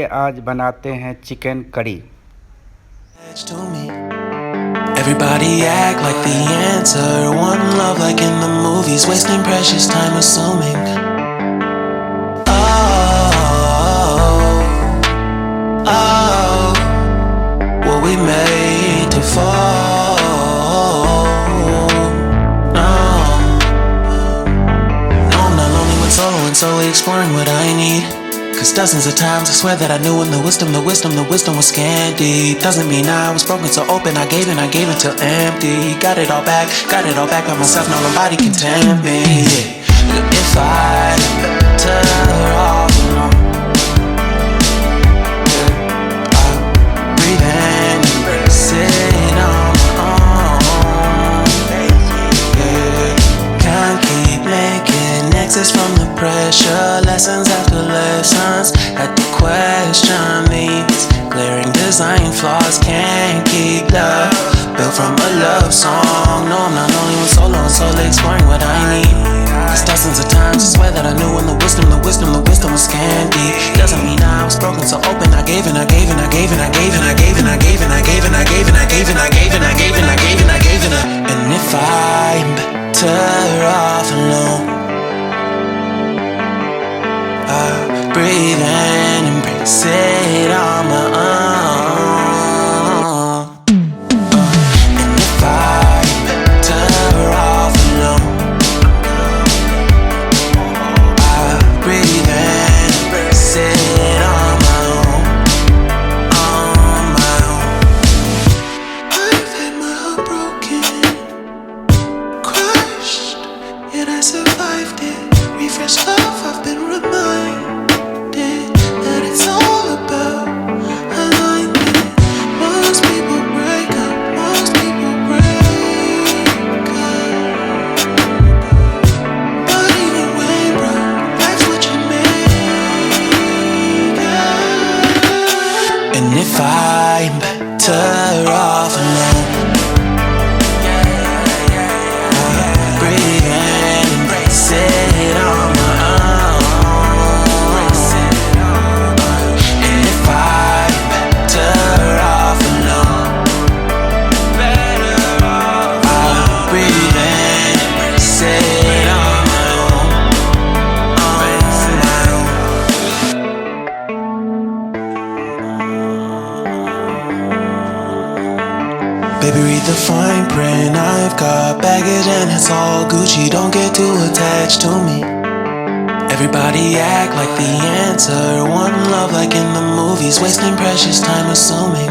चलिए आज बनाते हैं चिकन कड़ी। Everybody act like the answer. One love like in the movies, wasting precious time assuming. Oh, oh, were we made to fall? No, no, I'm not lonely when solo and solely exploring what I need. Cause dozens of times I swear that I knew when the wisdom was scanty. Doesn't mean I was broken so open, I gave it till empty. Got it all back by myself, no nobody can tempt me. If I better off alone, I'll breathe in, embrace it on my own. Can't keep making exits from the pressure. Lessons after lessons, had to question these glaring design flaws. Can't keep love built from a love song. No, I'm not only with solo and solely exploring what I need. Cause dozens of times I swear that I knew when the wisdom was scanty. Doesn't mean I was broken so open, I gave it. And if I'm better off alone, I breathe in, embrace it on my own. And if I'm better off alone, I breathe in, embrace it on my own, on my own. I've had my heart broken, crushed, yet I survived it. Refresh love, I've been reminded that it's all about alignment. Most people break up, but even when broke, life's what you make it. And if I'm better off alone, breathe in, embrace it on my own. And if I'm better off alone, I'll breathe in, embrace it on my own, Baby, read the fine print. I've got baggage and it's all Gucci. Don't get too attached to me. Everybody act like the answer. One love like in the movies, wasting precious time assuming.